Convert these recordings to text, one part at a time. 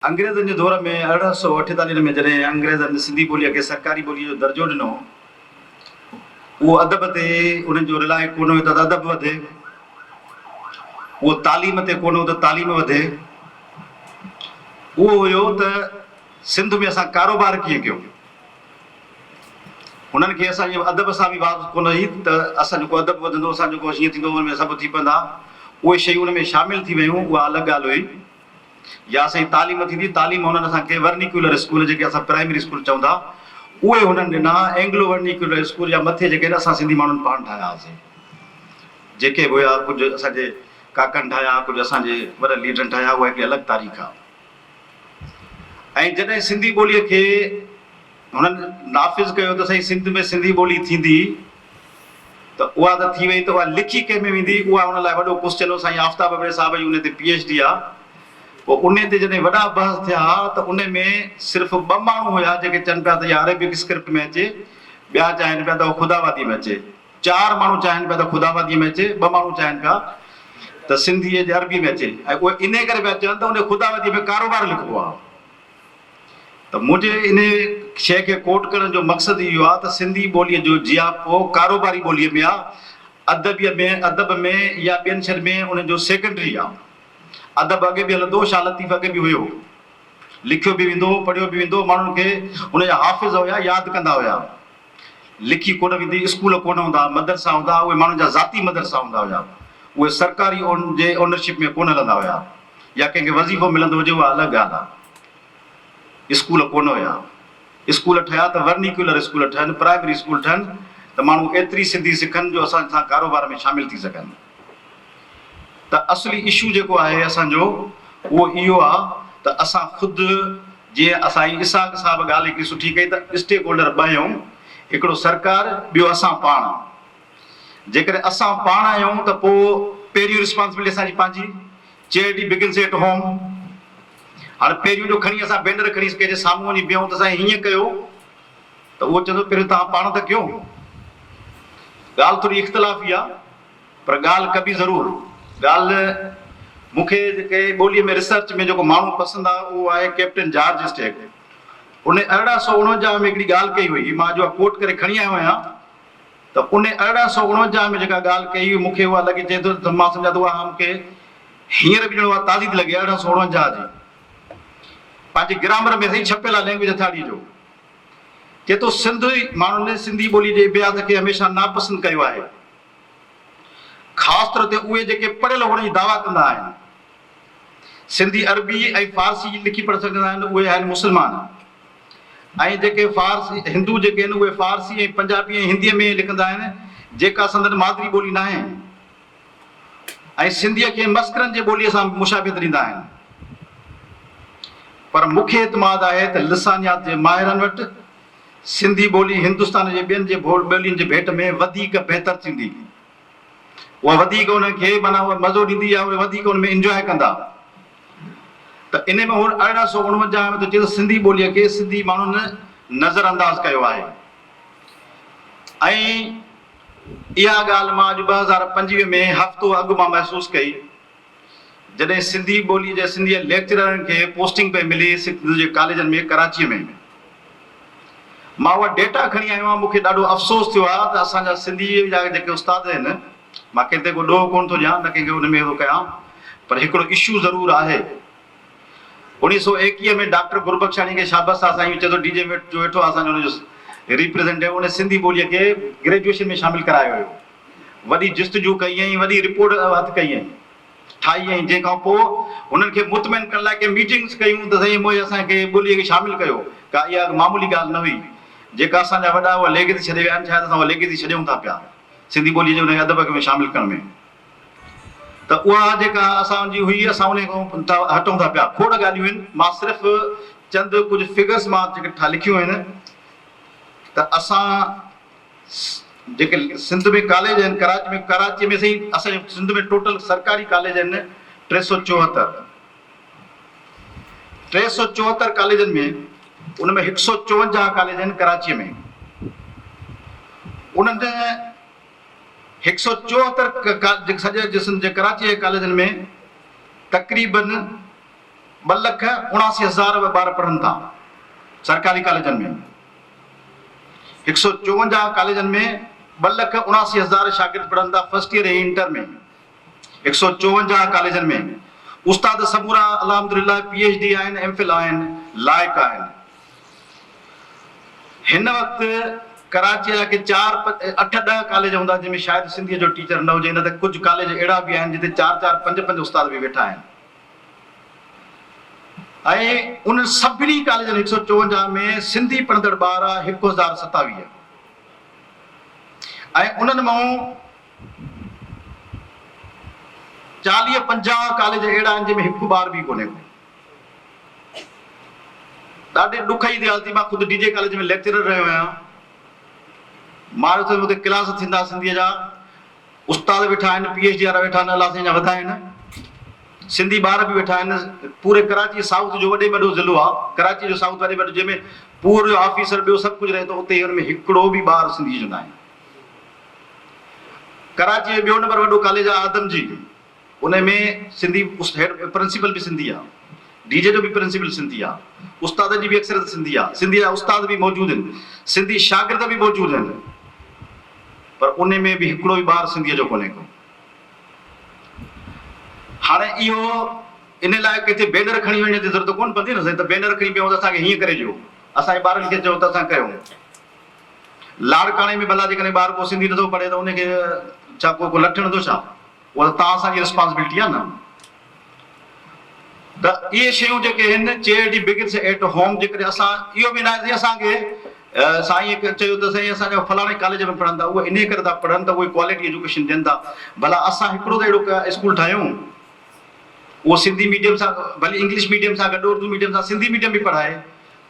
अंग्रेज़नि जे दौर में 1848 में जॾहिं अंग्रेज़नि सिंधी ॿोलीअ खे सरकारी ॿोलीअ जो दर्जो ॾिनो, उहो अदब ते उन्हनि जो रिलाए कोन हुयो त अदब वधे, उहो तालीम ते कोन हुयो त तालीम वधे, उहो हुयो त सिंध में असां कारोबार कीअं कयूं। हुननि खे असांजे अदब सां बि वात कोन हुई त असां जेको अदब वधंदो, असां जेको हीअं थींदो, हुन में सभु थी पवंदा, उहे शयूं हुन में शामिलु थी वियूं, उहा अलॻि ॻाल्हि हुई। या असांजी तालीम थींदी, तालीम हुननि असांखे वर्निकुलर स्कूल जेके असां प्राइमरी स्कूल चऊं था, उहे हुननि ॾिना। एंग्लो वर्निकुलर स्कूल या मथे जेके असां सिंधी माण्हुनि पाण ठाहिया हुआसीं, जेके बि हुया, कुझु असांजे काकनि ठाहिया, कुझु असांजे वॾनि लीडरनि ठाहिया, उहा हिकिड़ी अलॻि तारीख़ आहे। ऐं जॾहिं सिंधी ॿोलीअ खे हुननि नाफ़िज़ कयो त साईं सिंध में सिंधी ॿोली थींदी, त उहा त थी वई, त उहा लिखी कंहिं में वेंदी, उहा हुन लाइ वॾो क्वेश्चन हो। साईं आफ़ताब अबड़े साहिब जी उन ते PhD आहे। पोइ उन ते जॾहिं वॾा बहस थिया त उन में सिर्फ़ु 2 माण्हू हुया जेके चवनि पिया त इहा अरेबिक स्क्रिप्ट में अचे, ॿिया चाहिनि पिया त उहा ख़ुदावादी में अचे, 4 माण्हू चाहिनि पिया त ख़ुदावादी में अचे, 2 माण्हू चाहिनि पिया त सिंधीअ जे अरबी में अचे। ऐं उहे इन करे पिया चवनि त उन ख़ुदावादी में कारोबार लिखिबो आहे। त मुंहिंजे इन शइ खे कोट करण जो मक़सदु इहो आहे त सिंधी ॿोलीअ जो जियापो कारोबारी ॿोलीअ में आहे, अदब में या ॿियनि शयुनि में उनजो सेकेंडरी आहे। अदब अॻे बि हलंदो, शाह लतीफ़ अॻे बि हुयो, लिखियो बि वेंदो, पढ़ियो बि वेंदो, माण्हुनि खे हुनजा हाफ़िज़ हुया, यादि कंदा हुया। लिखी कोन वेंदी, स्कूल कोन हूंदा, मदरसा हूंदा, उहे माण्हुनि जा ज़ाती मदरसा हूंदा हुया, उहे सरकारी जे ओनरशिप में कोन हलंदा हुया, या कंहिंखे वज़ीफ़ो मिलंदो हुजे, उहा अलॻि ॻाल्हि आहे। स्कूल कोन हुया, स्कूल ठहिया त वर्निकुलर स्कूल ठहनि, प्राइमरी स्कूल ठहनि, त माण्हू एतिरी सिंधी सिखनि जो असां सां कारोबार में शामिलु थी सघनि। त असली इशू जेको आहे असांजो उहो इहो आहे त असां ख़ुदि, जीअं असांजी इसाक़ साहिब ॻाल्हि हिकिड़ी सुठी कई त स्टेक होल्डर 2 आहियूं, हिकिड़ो सरकार, ॿियो असां पाण। जेकॾहिं असां पाण आहियूं त पोइ पहिरियों रिस्पॉन्सिबिलिटी असांजी पंहिंजी, चैरिटी बिगिन्स एट होम। हाणे पहिरियों जो खणी असां बैनर खणी कंहिंजे साम्हूं वञी बीहूं त असां हीअं कयो, त उहो चवंदो पहिरियों तव्हां पाण त कयो। ॻाल्हि थोरी इख़्तिलाफ़ी आहे, पर ॻाल्हि कबी ज़रूरु। ॻाल्हि मूंखे जेके ॿोलीअ में रिसर्च में जेको माण्हू पसंदि आहे उहो आहे कैप्टन जॉर्ज स्टेक। उन 1849 में हिकिड़ी ॻाल्हि कई हुई, मां जो कोट करे खणी आयो आहियां, त उन 1849 में जेका ॻाल्हि कई हुई मूंखे उहा लॻी, चए थो त मां सम्झा थो उहा मूंखे हींअर बि ॼणो ताज़ी थी लॻे, 1849 जी, पंहिंजी ग्रामर में सही छपियल आहे लैंग्वेज अथाड़ी जो। चए थो सिंधी माण्हुनि सिंधी ॿोली जे इब्तियात खे हमेशह नापसंदि कयो आहे, ख़ासि तौर ते उहे जेके पढ़ियल हुअण जी दावा कंदा आहिनि। सिंधी अरबी ऐं फारसी लिखी पढ़ी सघंदा आहिनि, उहे आहिनि मुस्लमान, ऐं जेके फारसी हिंदू जेके आहिनि उहे फारसी ऐं पंजाबी ऐं हिंदीअ में लिखंदा आहिनि, जेका संदन मादरी ॿोली न आहे, ऐं सिंधीअ खे मस्करनि जे ॿोलीअ सां मुशाबित ॾींदा आहिनि। पर मूंखे एतमाद आहे त लिसानियात जे माहिरनि वटि सिंधी ॿोली हिंदुस्तान जे ॿियनि जे ॿोलियुनि जे भेट में वधीक बहितर थींदी, उहा वधीक उनखे माना उहा मज़ो ॾींदी आहे, उहे वधीक उन में इंजॉय कंदा। त इन में 1849 में त चए सिंधी ॿोलीअ खे सिंधी माण्हुनि नज़रअंदाज़ कयो आहे। ऐं इहा ॻाल्हि मां अॼु 2025 में हफ़्तो अॻु मां महसूसु कई, जॾहिं सिंधी ॿोली जे सिंधीअ लेक्चररनि खे पोस्टिंग पे मिली सिंध जे कॉलेजनि में कराचीअ में। मां उहा डेटा खणी आयो आहियां, मूंखे ॾाढो अफ़सोस थियो आहे त असांजा सिंधीअ जा जेके उस्ताद आहिनि, मां कंहिं ते को ॾोह कोन थो ॾियां, न कंहिंखे हुन में थो कयां, पर हिकिड़ो इशू ज़रूरु आहे। 1921 में डॉक्टर गुरबख्शानी खे शाबस आहे, साईं चए थो DJ में जो वेठो आहे असांजो हुनजो रिप्रेज़ेंटेटिव, उन सिंधी ॿोलीअ खे ग्रेजुएशन में शामिलु करायो हुयो, वॾी जिस्तजू कई ऐं वॾी रिपोर्ट हथु कई ऐं ठाही ऐं जंहिंखां पोइ हुननि खे मुतमइन करण लाइ कंहिं मीटिंग्स कयूं त साईं मोए असांखे ॿोलीअ खे शामिलु कयो। का इहा मामूली ॻाल्हि न हुई, जेका असांजा वॾा उहा लेगेसी छॾे विया आहिनि, शायदि असां उहा लेगेसी छॾियूं था पिया सिंधी ॿोलीअ जे हुन अदब में शामिलु करण में। त उहा जेका असांजी हुई, असां उन खां हटूं था पिया, खोड़ ॻाल्हियूं आहिनि। मां सिर्फ़ु चंद कुझु फिगर्स मां जेके लिखियूं आहिनि, त असां जेके सिंध में कॉलेज आहिनि, कराची में सही असांजे सिंध में टोटल सरकारी कॉलेज आहिनि 374 कॉलेजनि में, उन में 154 कॉलेज आहिनि कराचीअ में। उन्हनि 174 सॼे जिस्म जे कराची जे कॉलेजनि में तक़रीबन 2,79,000 ॿार पढ़नि था सरकारी कॉलेजनि में। 154 कॉलेजनि में 2,79,000 शागिर्द पढ़नि था फर्स्ट ईयर ऐं इंटर में। 154 कॉलेजनि में उस्ताद समूरा अल्हम्दुलिल्लाह PhD आहिनि, MPhil आहिनि, लाइक़ आहिनि। हिन वक़्तु कराची जा के 8-10 कॉलेज हूंदा जंहिंमें शायदि सिंधीअ जो टीचर न हुजे, न त कुझु कॉलेज अहिड़ा बि आहिनि जिते 4-4, 5-5 उस्ताद बि वेठा आहिनि। ऐं उन सभिनी कॉलेजनि 154 में सिंधी पढ़ंदड़ ॿार 1,027 ऐं उन्हनि मां 40-50 कॉलेज अहिड़ा आहिनि जंहिंमें हिकु ॿार बि कोन्हे। ॾाढे ॾुख जी ॻाल्हि थी, मां ख़ुदि DJ कॉलेज में लेक्चरर रहियो आहियां। मां हुते क्लास थींदा सिंधीअ जा, उस्ताद वेठा आहिनि, PhD वारा वेठा आहिनि, अलाह साईं जा वधा आहिनि, सिंधी ॿार बि वेठा आहिनि। पूरे कराची साउथ जो वॾे वॾो ज़िलो आहे, कराची जो साउथ वॾे वॾो, जंहिंमें पूरो ऑफिसर ॿियो सभु कुझु रहे थो, उते हुन में हिकिड़ो बि ॿार सिंधी जो न आहे। कराची जो ॿियो नंबर वॾो कॉलेज आहे आदमजी, उन में सिंधी हेड प्रिंसिपल बि सिंधी आहे, DJ जो बि प्रिंसिपल सिंधी आहे, उस्ताद जी बि अक्सरियत सिंधी आहे, सिंधी जा उस्ताद बि मौजूदु आहिनि, सिंधी शागिर्द बि मौजूदु आहिनि, पर उन में बि हिकिड़ो ई ॿार सिंधीअ जो कोन्हे को। हाणे इहो इन लाइ किथे बैनर खणी वञण जी ज़रूरत कोन पवंदी न साईं, त बैनर खणी वियो त असांखे हीअं करे ॾियो, असांजे ॿारनि खे चओ त असां कयूं। लाड़काणे में भला जेकॾहिं ॿार को सिंधी नथो पढ़े त उनखे छा को लठ नथो छा, उहा त तव्हां असांजी रिस्पॉन्सिबिलिटी आहे न। त इहे शयूं जेके आहिनि, चैरिटी बिगिन्स एट होम, जेकॾहिं असां इहो बि न आहे असांखे साईं चयो त साईं असांजा फलाणे कॉलेज में पढ़नि था, उहे इन करे था पढ़नि त उहे क्वालिटी एजुकेशन ॾियनि था। भला असां हिकिड़ो त अहिड़ो स्कूल ठाहियूं, उहो सिंधी मीडियम सां, भले इंग्लिश मीडियम सां गॾु उर्दू मीडियम सां सिंधी मीडियम बि पढ़ाए,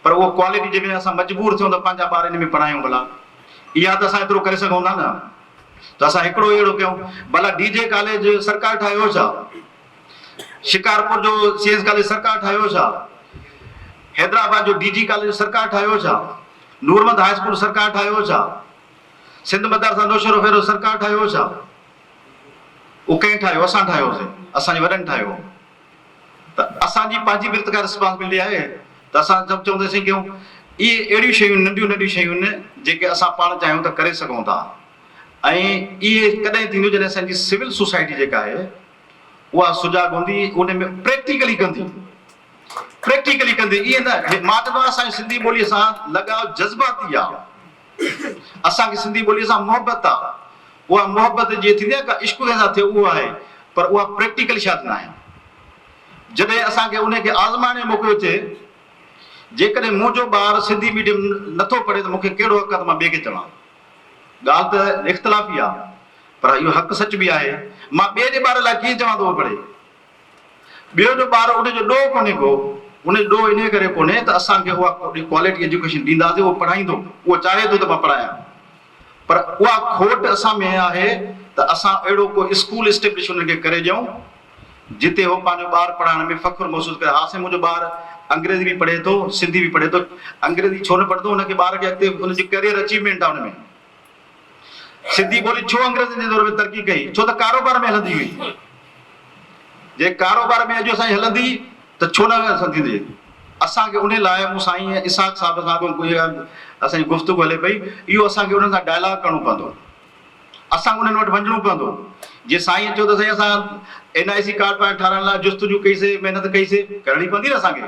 पर उहो क्वालिटी जंहिंमें असां मजबूर थियूं त पंहिंजा ॿार इन में पढ़ायूं। भला इहा त असां एतिरो करे सघूं था न, त असां हिकिड़ो अहिड़ो कयूं। भला DJ कॉलेज सरकार ठाहियो छा, शिकारपुर जो CS कॉलेज सरकार ठाहियो छा, हैदराबाद जो DG कॉलेज सरकार ठाहियो छा, नूरमद हाई स्कूल सरकार ठाहियो छा, सिंध मदरसा नौशरो फेरो सरकार ठाहियो छा? उहो कंहिं ठाहियो? असां ठाहियोसीं, असांजे वॾनि ठाहियो। त असांजी पंहिंजी बि त रिस्पॉन्सिबिलिटी आहे त असां सभु चवंदासीं कयूं। इहे अहिड़ियूं शयूं नंढियूं नंढियूं शयूं आहिनि जेके असां पाण चाहियूं त करे सघूं था। ऐं इहे कॾहिं थींदियूं जॾहिं असांजी सिविल सोसाइटी जेका आहे उहा सुजाॻ हूंदी, उन में प्रैक्टिकली कंदी। इहे न मां चवंदो आहियां असांजी सिंधी ॿोलीअ सां लॻाव जज़्बाती आहे, असांखे सिंधी ॿोलीअ सां मोहबत आहे। उहा मोहबत जीअं थींदी आहे का इश्क सां थिए उहा आहे, पर उहा प्रैक्टिकल शायदि न आहे। जॾहिं असांखे उनखे आज़माइण जो मौक़ो थिए, जेकॾहिं मुंहिंजो ॿारु सिंधी मीडियम नथो पढ़े त मूंखे कहिड़ो हक़ आहे त मां ॿिए खे चवां? ॻाल्हि त इख़्तिलाफ़ी आहे, पर इहो हक़ सच बि आहे। मां ॿिए जे ॿार लाइ कीअं चवां थो पढ़े? ॿियो जो ॿारु उनजो ॾोह कोन्हे को, उनजो ॾोह इन करे कोन्हे त असांखे उहा क्वालिटी एजुकेशन ॾींदासीं, उहो पढ़ाईंदो, उहो चाहे थो त मां पढ़ायां, पर उहा खोट असां में आहे त असां अहिड़ो को स्कूल स्टेब्लिश उनखे करे ॾियूं जिते उहो पंहिंजो ॿारु पढ़ाइण में फ़ख़्रु महसूसु करे। हा साईं मुंहिंजो ॿारु अंग्रेजी बि पढ़े थो, सिंधी बि पढ़े थो, अंग्रेजी छो न पढ़ंदो? हुनखे ॿार खे अॻिते हुनजी करियर अचीवमेंट आहे हुन में। सिंधी ॿोली छो अंग्रेज़नि जे दौर में तरक़ी कई? छो त कारोबार में हलंदी हुई। जे कारोबार में अॼु असांजी हलंदी त छो न थींदी? असांखे उन लाइ मूं साईं इसाक़ साहिब सां असांजी गुफ़्तगू हले पई, इहो असांखे उन्हनि सां डायलॉग करिणो पवंदो, असांखे उन्हनि वटि वञिणो पवंदो। जीअं साईं चयो त साईं असां NIC कार्ड पाण ठाहिण लाइ जुस्तजू कईसीं, महिनत कईसीं, करणी पवंदी न असांखे।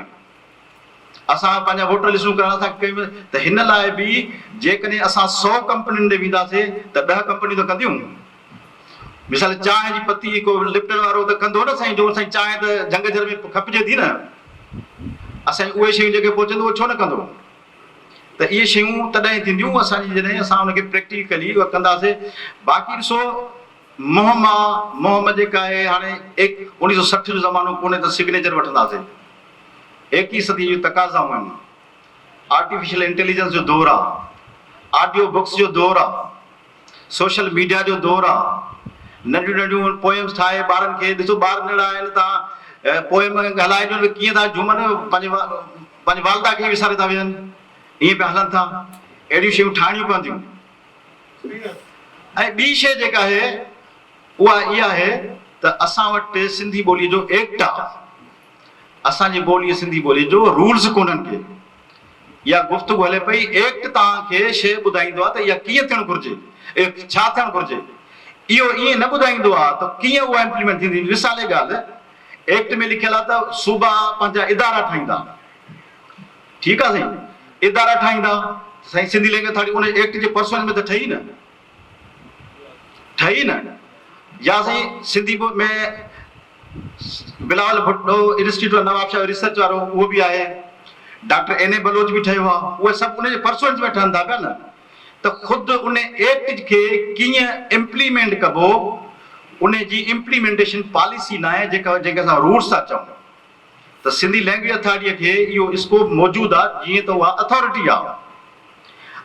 असां पंहिंजा वोटर लिस्टूं करण असांखे कयूं, त हिन लाइ बि जेकॾहिं असां 100 कंपनियुनि ॾे वेंदासीं त 10 कंपनियूं त कंदियूं। मिसाल चांहि जी पती को लिप्टन वारो त कंदो न साईं, जो साईं चांहि त जंग जर में खपिजे थी न, असांजी उहे शयूं जेके पहुचंदियूं उहो छो न कंदो? त इहे शयूं तॾहिं थींदियूं असांजी जॾहिं असां हुनखे प्रैक्टिकली उहा कंदासीं। बाक़ी ॾिसो मोहम्मद जेका आहे, हाणे 1960 जो ज़मानो कोन्हे त सिग्नेचर वठंदासीं। 21 सदी जूं तक़ाज़ाऊं आहिनि, आर्टिफिशियल इंटेलिजेंस जो दौरु आहे, ऑडियो बुक्स जो दौरु आहे, सोशल मीडिया जो दौरु आहे। नंढियूं नंढियूं पोएम्स ठाहे ॿारनि खे ॾिसो, ॿार नंढा आहिनि, तव्हां पोएम हलाए ॾियो कीअं था झूमनि, पंहिंजी वालदा खे विसारे था वेहनि, ईअं पिया हलनि था। अहिड़ियूं शयूं ठाहिणियूं पवंदियूं। ऐं ॿी शइ जेका आहे उहा इहा आहे त असां वटि सिंधी ॿोलीअ जो एक्ट आहे, असांजी ॿोली सिंधी ॿोली जो रूल्स कोन्हनि के, इहा गुफ़्तगू हले पई एक्ट तव्हांखे शइ ॿुधाईंदो आहे त इहा कीअं थियणु घुरिजे, छा थियणु घुरिजे। इहो ईअं न ॿुधाईंदो आहे त कीअं उहा इम्प्लीमेंट थींदी। मिसाल जी ॻाल्हि, एक्ट में लिखियलु आहे त सूबा पंहिंजा इदारा ठाहींदा, ठीकु आहे साईं, इदारा ठाहींदा, साईं सिंधी लैंग्वेज अथॉरिटी उन एक्ट जे पर्सनल में त ठही न, ठही न। या साईं सिंधी में Bilawal Bhutto institute of Nawabshah research वारो उहो बि आहे, डॉक्टर एन ए बलोच बि ठहियो आहे, उहे सभु उनजे पर्सनल में ठहनि था पिया न। त ख़ुदि उन एक्ट खे कीअं इम्प्लीमेंट कबो, उन जी इम्प्लीमेंटेशन पॉलिसी न आहे जंहिंखे असां रूल्स था चऊं। त सिंधी लैंग्वेज अथॉरिटीअ खे इहो स्कोप मौजूदु आहे, जीअं त उहा अथॉरिटी आहे,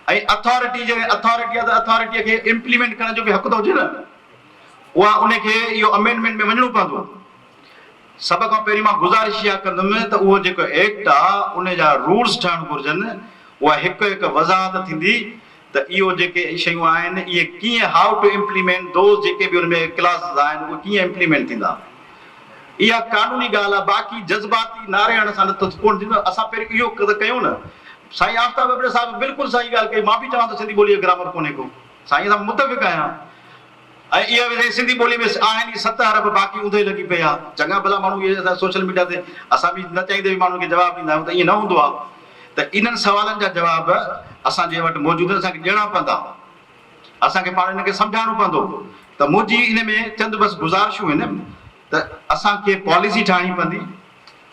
ऐं अथॉरिटी जे अथॉरिटी आहे त अथॉरिटीअ खे इम्प्लीमेंट करण जो बि हक़ थो हुजे न। उहा उनखे इहो अमेंडमेंट में वञिणो पवंदो। सभ खां पहिरीं मां गुज़ारिश इहा कंदुमि त उहो जेको एक्ट आहे उन जा रूल्स ठहणु घुरिजनि, उहा हिकु हिकु वज़ाहत थींदी त इहो जेके शयूं आहिनि इहे कीअं हाउ टू इम्प्लीमेंट दोज़ जेके बि उनमें क्लासिस आहिनि उहे कीअं इम्प्लीमेंट थींदा। इहा कानूनी ॻाल्हि आहे, बाक़ी जज़्बाती नारे हणण सां नथो कोन थींदो। असां पहिरीं इहो कयूं न। साईं आफ्ताब अबड़े साहिब बिल्कुलु सही ॻाल्हि कई, मां बि चवां थो सिंधी ॿोलीअ ग्रामर कोन्हे को, साईं सां मुतफ़िक़ आहियां। ऐं इहा सिंधी ॿोली में आहिनि 7 हरफ़, बाक़ी ऊंधे लॻी पिया। चङा भला माण्हू इहे सोशल मीडिया ते असां बि न चाहींदे बि माण्हुनि खे जवाबु ॾींदा आहियूं, त ईअं न हूंदो आहे। त इन्हनि सवालनि जा जवाब असांजे वटि मौजूदु आहिनि, असांखे ॾियणा पवंदा, असांखे पाण हिनखे सम्झाइणो पवंदो। त मुंहिंजी इन में चंद बसि गुज़ारिशूं आहिनि त असांखे पॉलिसी ठाहिणी पवंदी,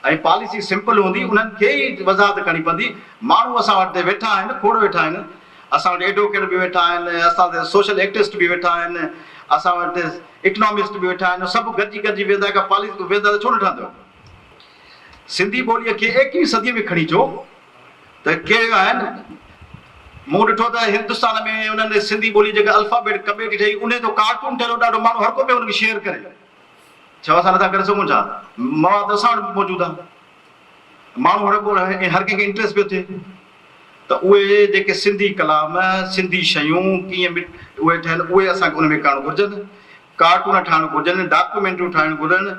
ऐं पॉलिसी सिंपल हूंदी, उन्हनि खे ई वज़ाहत करणी पवंदी। माण्हू असां वटि वेठा आहिनि, खोड़ वेठा आहिनि, असां वटि एडवोकेट बि वेठा आहिनि, असां वटि सोशल एक्टिविस्ट बि वेठा आहिनि, असां वटि इकनॉमिस्ट बि वेठा आहिनि, सभु गॾिजी वेंदा का पॉलिसी वेंदा त छो न ठहंदो। सिंधी ॿोलीअ खे 21वीं सदीअ में खणी अचो त कहिड़े आहिनि। मूं ॾिठो त हिंदुस्तान में उन्हनि सिंधी ॿोली जेका अल्फाबेट कमेटी ठही, उन जो कार्टून ठहियो, ॾाढो माण्हू हर को पियो उनखे शेयर करे। छा असां नथा करे सघूं छा? मवाद असां वटि मौजूदु आहे, माण्हू हर कंहिंखे इंट्रस्ट पियो थिए। त उहे जेके सिंधी कलाम, सिंधी शयूं कीअं उहे ठहिनि, उहे असांखे उन में करणु घुरिजनि, कार्टून ठाहिणु घुरिजनि, डॉक्यूमेंटरियूं ठाहिणु घुरिजनि।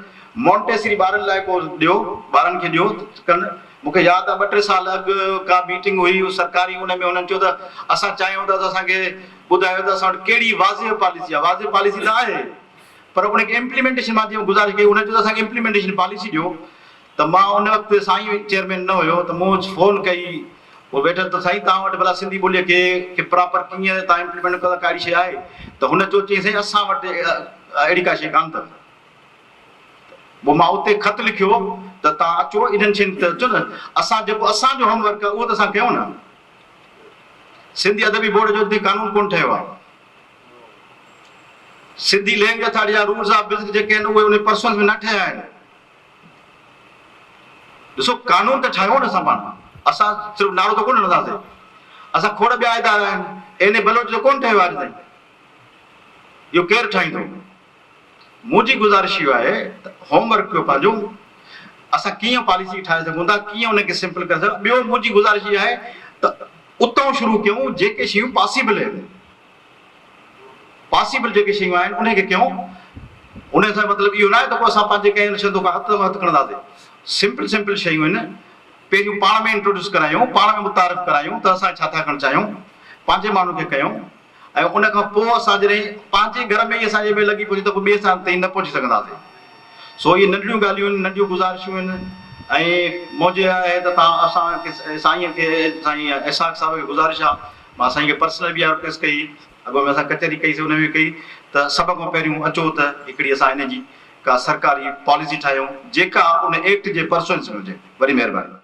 मॉन्टेसरी ॿारनि लाइ को ॾियो, ॿारनि खे ॾियो कनि। मूंखे यादि आहे 2-3 साल अॻु का मीटिंग हुई सरकारी, उन में उन्हनि चयो त असां चाहियूं था त असांखे ॿुधायो त असां वटि कहिड़ी वाज़िब पॉलिसी आहे। वाज़िब पॉलिसी त आहे, पर उनखे इम्प्लीमेंटेशन मां जीअं गुज़ारिश कई, उन चयो त असांखे इम्प्लीमेंटेशन पॉलिसी ॾियो। त मां उन वक़्तु साईं चेयरमैन न हुयो, त मूं फ़ोन कई, उहो वेठल त साईं तव्हां वटि भला सिंधी ॿोलीअ खे प्रॉपर कीअं तव्हां इम्प्लीमेंट कंदा, कहिड़ी शइ आहे? त हुन चयो, चई साईं असां वटि अहिड़ी का शइ कान अथव। पोइ मां उते ख़त लिखियो त तव्हां अचो, इन्हनि शयुनि ते अचो न, असां जेको असांजो होमवर्क आहे उहो त असां कयूं न। सिंधी अदबी बोर्ड जो हिते कानून कोन ठहियो आहे। सिंधी लैंग्वेज अथॉरिटी जा रूल्स ऑफ बिज़नेस जेके आहिनि उहे उन पर्सनल में न ठहिया आहिनि। ॾिसो कानून त ठाहियो न असां पाण, असां सिर्फ़ु नारो त कोन हणंदासीं। असां खोड़ ॿिया इदारा आहिनि, एन ए बलोच जो कोन ठहियो आहे अॼु ताईं। इहो केरु ठाहींदो? मुंहिंजी गुज़ारिश इहो आहे त होमवर्क कयो पंहिंजो, असां कीअं पॉलिसी ठाहे सघूं था, कीअं उनखे सिंपल करे सघूं। ॿियो मुंहिंजी गुज़ारिश इहा आहे त उतां शुरू कयूं जेके शयूं पॉसिबल आहिनि, पॉसिबल जेके शयूं आहिनि उनखे कयूं। उन सां मतिलबु इहो न आहे त पोइ असां पंहिंजे कंहिं शइ खां हथु खणंदासीं। सिंपल शयूं आहिनि, पहिरियों पाण में इंट्रोड्यूस करायूं, पाण में मुतारिफ़ करायूं त असां छा था करणु चाहियूं, पंहिंजे माण्हू खे कयूं, ऐं उन खां पोइ असां जॾहिं पंहिंजे घर में ई असांजे में लॻी पहुची त पोइ ॿिए सां ताईं न पहुची सघंदासीं। सो इहे नंढियूं ॻाल्हियूं आहिनि, नंढियूं गुज़ारिशूं आहिनि। ऐं मुंहिंजे आहे त तव्हां असांखे साईं खे, साईं इसाक़ साहिब खे गुज़ारिश आहे, मां साईं खे पर्सनल बि रिक्वेस्ट कई, अॻो में असां कचहरी कईसीं, उन में कई त सभ खां पहिरियों अचो त हिकिड़ी असां हिन जी का सरकारी पॉलिसी ठाहियूं जेका उन एक्ट जे पर्सनल में हुजे। वरी महिरबानी।